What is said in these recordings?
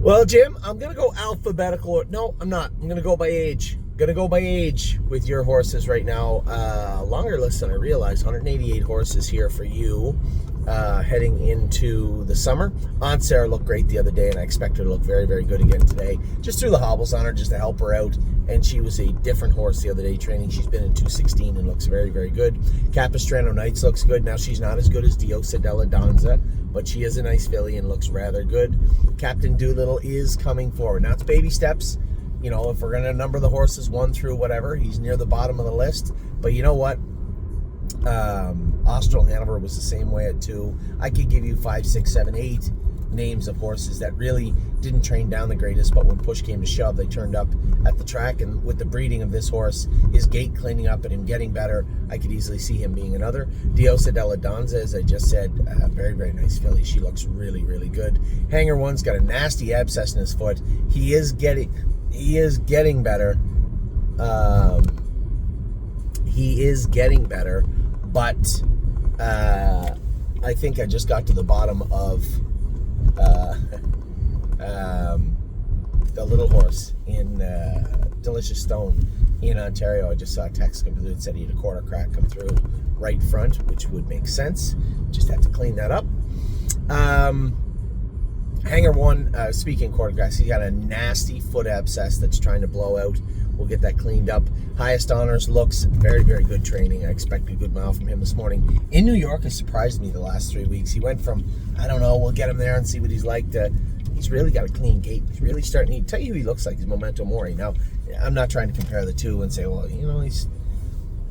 Well, Jim, I'm going to go alphabetical. No, I'm not. I'm going to go by age. Going to go by age with your horses right now. Longer list than I realized. 188 horses here for you heading into the summer. Aunt Sarah looked great the other day, and I expect her to look very, very good again today. Just threw the hobbles on her just to help her out, and she was a different horse the other day training. She's been in 216 and looks very, very good. Capistrano Nights looks good. Now, she's not as good as Diosa della Danza, but she is a nice filly and looks rather good. Captain Doolittle is coming forward. Now, it's baby steps. You know, if we're going to number the horses 1 through whatever, he's near the bottom of the list. But you know what? Austral Hanover was the same way at 2. I could give you 5, 6, 7, 8 names of horses that really didn't train down the greatest, but when push came to shove, they turned up at the track. And with the breeding of this horse, his gait cleaning up and him getting better, I could easily see him being another. Diosa della Danza, as I just said, very, very nice filly. She looks really, really good. Hanger One's got a nasty abscess in his foot. He is getting better. He is getting better, but I think I just got to the bottom of the little horse in Delicious Stone in Ontario. I just saw a text come through that said he had a quarter crack come through right front, which would make sense. Just had to clean that up. Hanger One, speaking of quarter cracks, he got a nasty foot abscess that's trying to blow out. We'll get that cleaned up. Highest Honors looks very, very good training. I expect a good mile from him this morning. In New York, has surprised me the last 3 weeks. He went from, I don't know, we'll get him there and see what he's like, to he's really got a clean gait. He's really starting to tell you who he looks like. He's Memento Mori. Now, I'm not trying to compare the two and say, well, you know,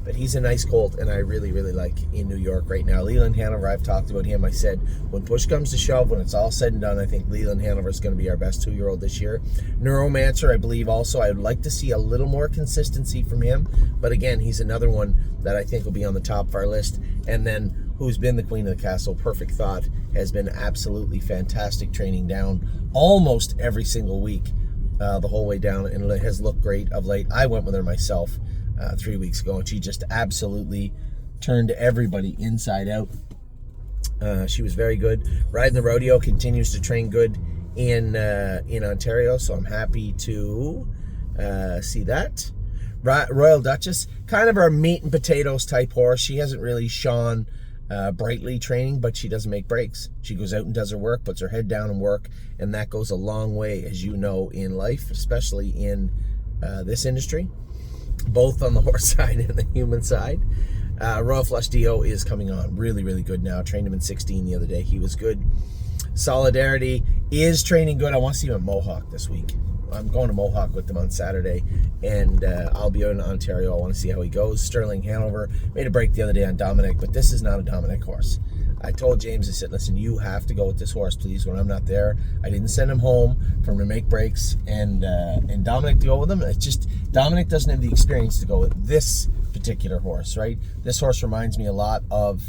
but he's a nice colt, and I really, really like in New York right now. Leland Hanover, I've talked about him. I said, when push comes to shove, when it's all said and done, I think Leland Hanover is going to be our best 2-year-old this year. Neuromancer, I believe also. I would like to see a little more consistency from him. But again, he's another one that I think will be on the top of our list. And then, who's been the queen of the castle, Perfect Thought, has been absolutely fantastic training down almost every single week, the whole way down, and has looked great of late. I went with her myself 3 weeks ago, and she just absolutely turned everybody inside out. She was very good. Riding the Rodeo continues to train good in Ontario, so I'm happy to see that. Royal Duchess, kind of our meat and potatoes type horse. She hasn't really shone brightly training, but she doesn't make breaks. She goes out and does her work, puts her head down and work, and that goes a long way, as you know, in life, especially in this industry, both on the horse side and the human side. Royal Flush Dio is coming on really, really good now. Trained him in 16 the other day. He was good. Solidarity is training good. I want to see him at Mohawk this week. I'm going to Mohawk with them on Saturday, and I'll be out in Ontario. I want to see how he goes. Sterling Hanover made a break the other day on Dominic, but this is not a Dominic horse. I told James, I said, listen, you have to go with this horse, please, when I'm not there. I didn't send him home for him to make breaks, and Dominic to go with him. It's just, Dominic doesn't have the experience to go with this particular horse, right? This horse reminds me a lot of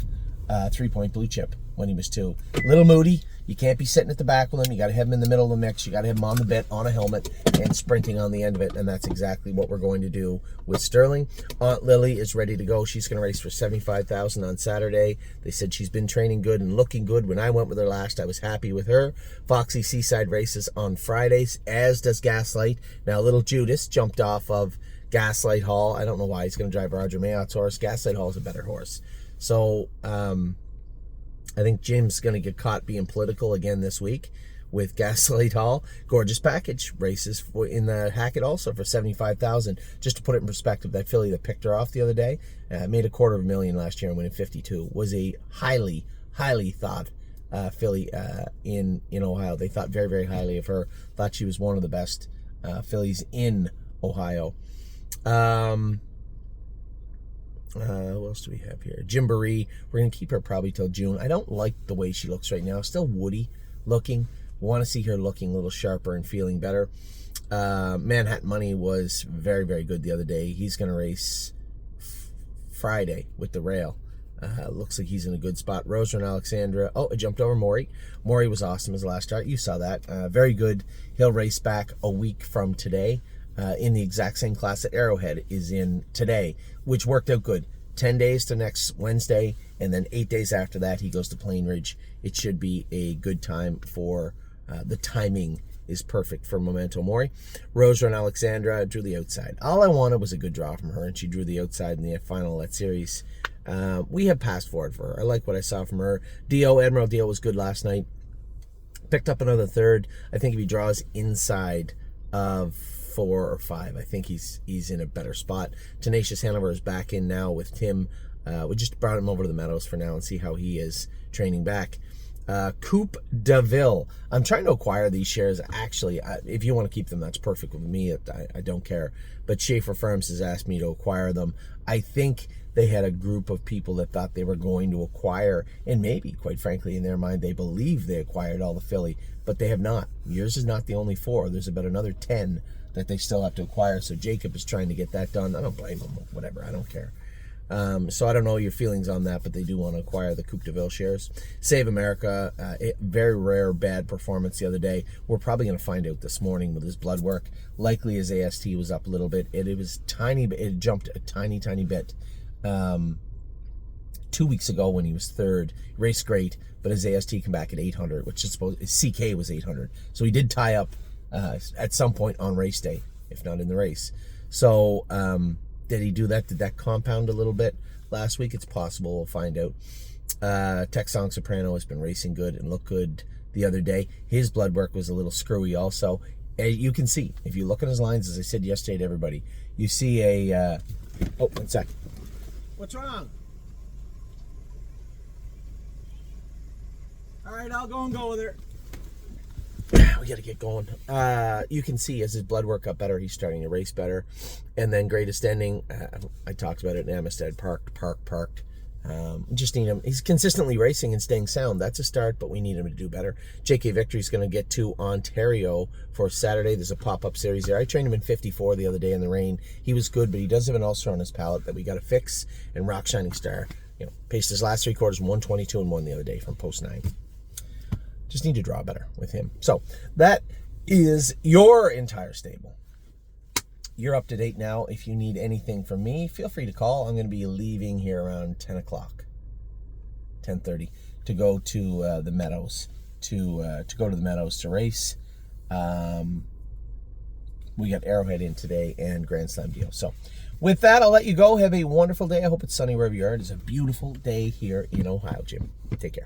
3 Point Blue Chip when he was 2. Little moody. You can't be sitting at the back with him. You got to have him in the middle of the mix. You got to have him on the bit, on a helmet, and sprinting on the end of it. And that's exactly what we're going to do with Sterling. Aunt Lily is ready to go. She's going to race for $75,000 on Saturday. They said she's been training good and looking good. When I went with her last, I was happy with her. Foxy Seaside races on Fridays, as does Gaslight. Now, little Judas jumped off of Gaslight Hall. I don't know why he's going to drive Roger Mayott's horse. Gaslight Hall is a better horse. So, I think Jim's going to get caught being political again this week with Gaslight Hall. Gorgeous Package races in the Hackett also for $75,000. Just to put it in perspective, that filly that picked her off the other day made $250,000 last year and winning 52. Was a highly, highly thought filly in Ohio. They thought very, very highly of her. Thought she was one of the best fillies in Ohio. What else do we have here? Gymboree. We're going to keep her probably till June. I don't like the way she looks right now. Still woody looking. Want to see her looking a little sharper and feeling better. Manhattan Money was very, very good the other day. He's going to race Friday with the rail. Looks like he's in a good spot. Roser and Alexandra. Oh, I jumped over Maury. Maury was awesome his last start. You saw that. Very good. He'll race back a week from today. In the exact same class that Arrowhead is in today, which worked out good. 10 days to next Wednesday, and then 8 days after that, he goes to Plain Ridge. It should be a good time for the timing is perfect for Memento Mori. Rose and Alexandra drew the outside. All I wanted was a good draw from her, and she drew the outside in the final of that series. We have passed forward for her. I like what I saw from her. Admiral Dio was good last night. Picked up another third. I think if he draws inside of 4 or 5, I think he's in a better spot. Tenacious Hanover is back in now with Tim. We just brought him over to the Meadows for now and see how he is training back. Coupe de Ville. I'm trying to acquire these shares. Actually, if you want to keep them, that's perfect with me. I don't care. But Schaefer Firms has asked me to acquire them. I think they had a group of people that thought they were going to acquire, and maybe, quite frankly, in their mind, they believe they acquired all the Philly, but they have not. Yours is not the only 4. There's about another 10 that they still have to acquire, so Jacob is trying to get that done. I don't blame him. Whatever, I don't care. So I don't know your feelings on that, but they do want to acquire the Coupe de Ville shares. Save America, very rare bad performance the other day. We're probably going to find out this morning with his blood work. Likely his AST was up a little bit. It was tiny, it jumped a tiny bit. 2 weeks ago when he was 3rd, raced great, but his AST came back at 800, which is supposed, his CK was 800. So he did tie up at some point on race day, if not in the race. So did he do that? Did that compound a little bit last week? It's possible. We'll find out. Texong Soprano has been racing good and looked good the other day. His blood work was a little screwy also. You can see, if you look at his lines, as I said yesterday to everybody, you see a... oh, one sec. What's wrong? All right, I'll go with her. We got to get going. You can see as his blood work got better, he's starting to race better. And then Greatest Ending, I talked about it in Amistad, parked. Just need him. He's consistently racing and staying sound. That's a start, but we need him to do better. JK Victory's going to get to Ontario for Saturday. There's a pop-up series there. I trained him in 54 the other day in the rain. He was good, but he does have an ulcer on his palate that we got to fix. And Rock Shining Star, paced his last 3 quarters, 122 and 1 the other day from post 9. Just need to draw better with him. So that is your entire stable. You're up to date now. If you need anything from me, feel free to call. I'm going to be leaving here around 10 o'clock, 10:30, to go to the Meadows, to go to the Meadows to race. We got Arrowhead in today and Grand Slam deal. So with that, I'll let you go. Have a wonderful day. I hope it's sunny wherever you are. It is a beautiful day here in Ohio, Jim. Take care.